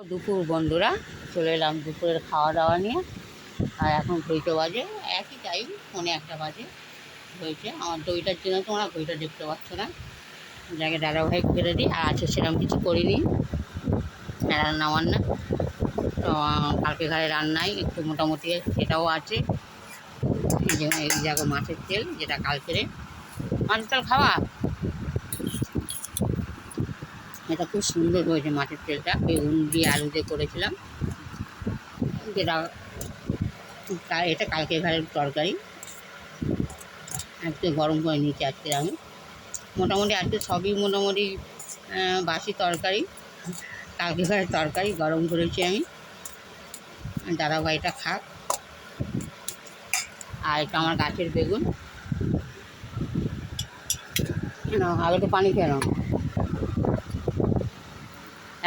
দুপুর বন্ধুরা, চলে এলাম দুপুরের খাওয়া দাওয়া নিয়ে। আর এখন ঘড়িটা বাজে একই টাইম, 1:45 বাজে হয়েছে। আমার দইটার জন্য তোমরা ঘড়িটা দেখতে পাচ্ছ না, যাকে দাদাভাই কেটে দিই। আর আছে সেরকম কিছু করিনি, রান্না বান্না তো কালকে ঘরে রান্নাই একটু মোটামুটি সেটাও আছে। এই দেখো মাছের তেল, যেটা কালকেরে মাছের তেল খাওয়া, এটা খুব সুন্দর হয়েছে মাছের তেলটা। বেগুন দিয়ে আলু দিয়ে করেছিলাম, যেটা এটা কালকে ঘরের তরকারি। আজকে গরম করে নিয়েছি আজকে আমি। মোটামুটি আজকে সবই মোটামুটি বাসি তরকারি, কালকে ঘরের তরকারি গরম করেছি আমি। দাদাভাইটা খাক। আর এটা আমার গাছের বেগুন। আগে তো পানি খেয়ে নাও,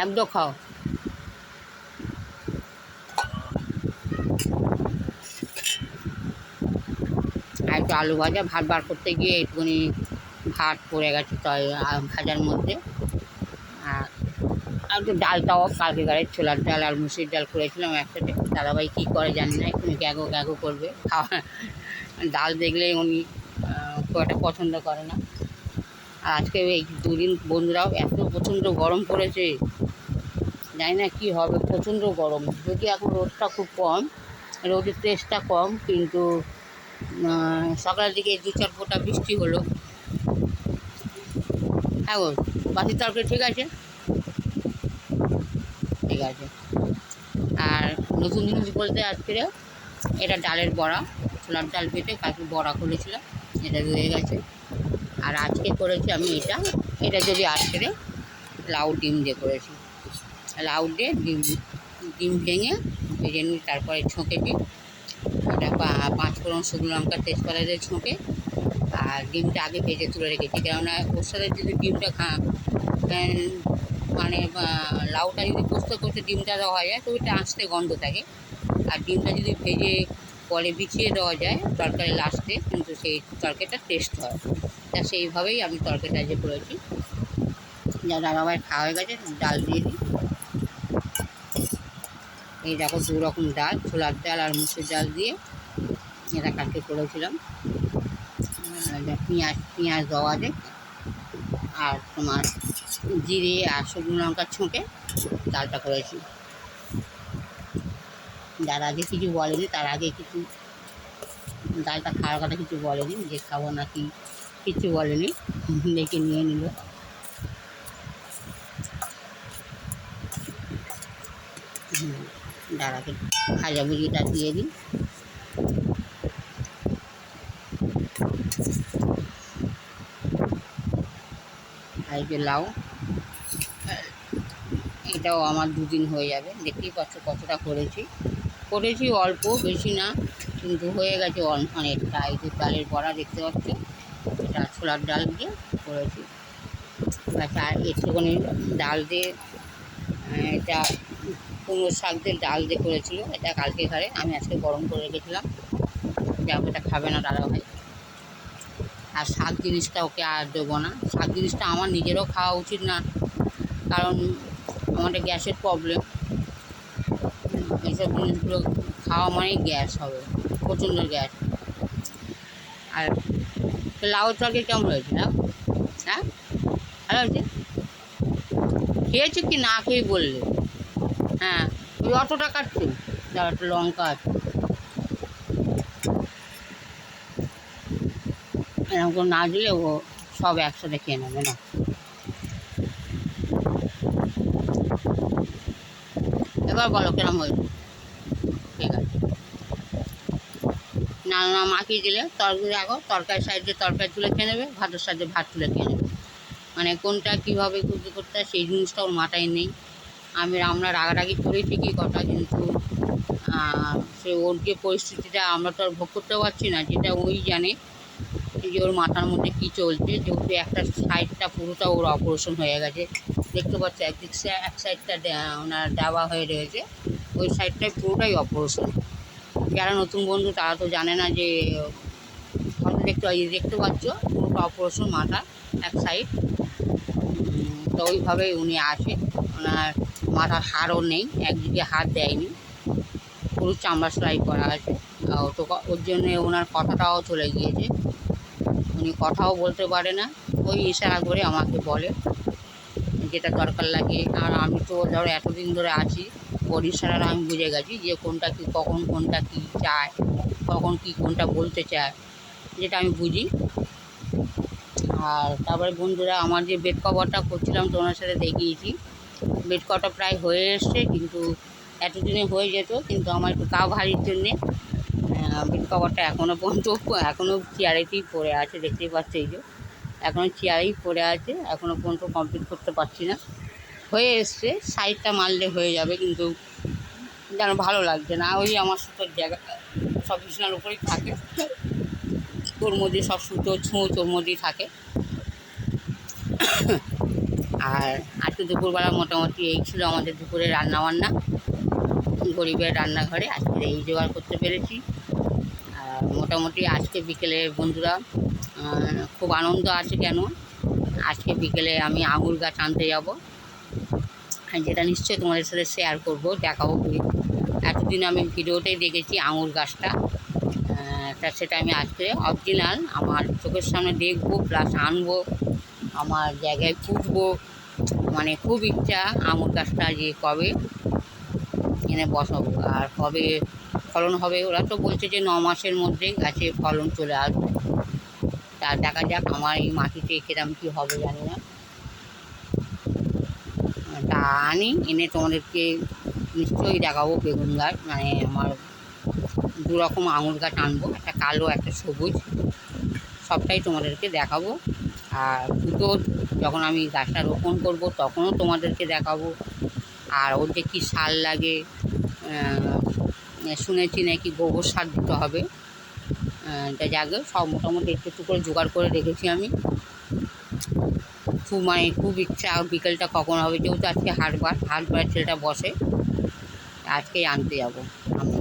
একদম খাও। আর একটু আলু ভাজা, ভাত বার করতে গিয়ে একটুখানি ভাত পড়ে গেছে তাই ভাজার মধ্যে। আর একটু ডালটাও কালকে গাড়ির ছোলার ডাল আর মুসুরির ডাল করেছিলাম একসাথে। দাদাভাই কী করে জানি না, একটু গ্যাগো গ্যাগো করবে খাওয়া। ডাল দেখলেই উনি খুব একটা পছন্দ করে না। আর আজকে এই দুদিন বন্ধুরাও এত প্রচণ্ড গরম পড়েছে, জানি না কী হবে, প্রচণ্ড গরম। যদি এখন রোদটা খুব কম, রোদের তেজটা কম, কিন্তু সকালের দিকে 2-4 ফোঁটা বৃষ্টি হলো। হ্যাঁ গো, বাসি তরকারি ঠিক আছে, ঠিক আছে। আর নতুন জিনিস বলতে আজকে এটা ডালের বড়া, ছোলার ডাল বেটে কালকে বড়া করেছিলাম, এটা রয়ে গেছে। আর আজকে করেছি আমি এটা যদি আজকে লাউ ডিম দিয়ে করেছি। লাউ দিয়ে ডিম ভেঙে ভেজে নিয়ে তারপরে ছোঁকে দিই, এটা 5 ফোড়ন, শুকনো লঙ্কা, তেজপাতা দিয়ে ছোঁকে। আর ডিমটা আগে ভেজে তুলে রেখেছি, কেননা ওর সাথে যদি ডিমটা মানে লাউটা যদি কষতে কষতে ডিমটা দেওয়া যায় তো ওইটা আঁচতে গন্ধ থাকে। আর ডিমটা যদি ভেজে পরে বিছিয়ে দেওয়া যায় তরকারি লাস্টে, কিন্তু সেই তরকারিটা টেস্ট হয়। তা সেইভাবেই আমি তরকারিটা যে করেছি। যা দাদাভাই খাওয়া হয়ে গেছে, ডাল দিয়ে দিই। এই দেখো 2 রকম ডাল, ছোলার ডাল আর মুসুর ডাল দিয়ে এটা কালকে করেছিলাম। পেঁয়াজ দেওয়া আছে, আর তোমার জিরে আর শুকনো লঙ্কা ছোঁকে ডালটা করেছি। যার আগে কিছু বলেনি, তার আগে কিছু ডালটা খাওয়ার কথা কিছু বলেনি, যে খাবো নাকি কিছু বলেনি, দেখে নিয়ে নিল। দাদাকে ভাজাভুজিটা দিয়ে দিই। আর যে লাউ, এটাও আমার 2 দিন হয়ে যাবে। দেখতেই পাচ্ছ কতটা করেছি অল্প, বেশি না, কিন্তু হয়ে গেছে অনেকটা। এই যে ডালের বড়া দেখতে পাচ্ছ, এটা ছোলার ডাল দিয়ে করেছি। আর একটুখানি ডাল দিয়ে, এটা কুমড়ো শাক দিয়ে ডাল দিয়ে করেছিল, এটা কালকে ঘরে আমি আজকে গরম করে রেখেছিলাম। যাও, এটা খাবে না দাদাভাই। আর শাক জিনিসটা ওকে আর দেবো না। শাক জিনিসটা আমার নিজেরও খাওয়া উচিত না, কারণ আমাদের গ্যাসের প্রবলেম। এইসব জিনিসগুলো খাওয়া মানেই গ্যাস হবে, প্রচণ্ড গ্যাস। আর লাউ তরকারি কেমন হয়েছে না? হ্যাঁ, ভালো হয়েছে। খেয়েছি কি না খেয়ে বললে? হ্যাঁ, ওই অতটা কাটছি, যার একটা লঙ্কা আছে, এরকম করে না দিলে ও সব একসাথে খেয়ে নেবে না। এবার বলো কেরম হয়েছে? ঠিক আছে। না মাখিয়ে দিলে তরকারি আগো, তরকারি সাইডে তরকারি তুলে খেয়ে নেবে, ভাতের সাইডে ভাত তুলে খেয়ে নেবে। মানে কোনটা কীভাবে করতে হয় সেই জিনিসটা ওর মাথায় নেই। আমরা রাগারাগি করি ঠিকই কথা, কিন্তু সে ওর যে পরিস্থিতিটা আমরা তো আর ভোগ করতে পারছি না, যেটা ওই জানে যে ওর মাথার মধ্যে কী চলছে। যেহেতু একটা সাইডটা পুরোটা ওর অপারেশন হয়ে গেছে, দেখতে পাচ্ছ এক সাইডটা ওনার ডাবা হয়ে রয়েছে, ওই সাইডটাই পুরোটাই অপারেশন। যারা নতুন বন্ধু তারা তো জানে না যে দেখতে পাচ্ছ পুরোটা অপারেশন, মাথা এক সাইড। তো ওইভাবেই উনি আসে, ওনার মাথার হারও নেই, একদিকে হাত দেয়নি, পুরো চামড়া সেলাই করা আছে। তো ওর জন্যে ওনার কথাটাও চলে গিয়েছে, উনি কথাও বলতে পারে না, ওই ইশারা করে আমাকে বলে যেটা দরকার লাগে। আর আমি তো ধরো এতদিন ধরে আছি, ওর ইশারাটা আমি বুঝে গেছি যে কোনটা কী, কখন কোনটা কী চায়, কখন কী কোনটা বলতে চায়, যেটা আমি বুঝি। আর তারপরে বন্ধুরা, আমার যে বেড কভারটা করছিলাম তোমার সাথে দেখিয়েছি, বেড কভারটা প্রায় হয়ে এসছে, কিন্তু এতদিনে হয়ে যেত, কিন্তু আমার একটু গা ভারীর জন্যে বেড কভারটা এখনও চেয়ারেতেই পড়ে আছে, দেখতেই পাচ্ছি। এই যে এখনও চেয়ারেই পড়ে আছে, এখনও পর্যন্ত কমপ্লিট করতে পারছি না। হয়ে এসছে, সাইডটা মারলে হয়ে যাবে, কিন্তু যেন ভালো লাগছে না। ওই আমার সুতোর জায়গা সব বিছানার উপরেই থাকে, ওর মধ্যে সব সুতো ছুঁচ ওর মধ্যেই থাকে। আর আজকে দুপুরবেলা মোটামুটি এই ছিল আমাদের দুপুরে রান্নাবান্না, গরিবের রান্নাঘরে আজকে এই জোগাড় করতে পেরেছি। আর মোটামুটি আজকে বিকেলে বন্ধুরা খুব আনন্দ আছে। কেন, আজকে বিকেলে আমি আঙুর গাছ আনতে যাব, যেটা নিশ্চয়ই তোমাদের সাথে শেয়ার করবো, দেখাবো। এতদিন আমি ভিডিওতেই দেখেছি আঙুর গাছটা, তা সেটা আমি আজকে অরিজিনাল আমার চোখের সামনে দেখবো, প্লাস আনবো, আমার জায়গায় পুঁতবো। মানে খুব ইচ্ছা আঙুর গাছটা যে কবে এনে বসাবো আর কবে ফলন হবে। ওরা তো বলছে যে 9 মাসের মধ্যে গাছে ফলন চলে আসবে। তা দেখা যাক আমার এই মাটিতে কিরম কী হবে জানি না। তা এনে তোমাদেরকে নিশ্চয়ই দেখাবো বেগুন গাছ, মানে আমার 2 রকম আঙুর গাছ আনবো, একটা কালো একটা সবুজ, সবটাই তোমাদেরকে দেখাবো। আর দুটো যখন আমি গাছটা রোপণ করব তখনও তোমাদেরকে দেখাবো। আর ওর যে কী সার লাগে, শুনেছি নাকি গোবর সার দিতে হবে। তা যাকে সব মোটামুটি একটু একটু করে জোগাড় করে রেখেছি আমি। খুব ইচ্ছা বিকেলটা কখন হবে, যেহেতু আজকে হাটবার ছেলেটা বসে, আজকেই আনতে যাবো আমি।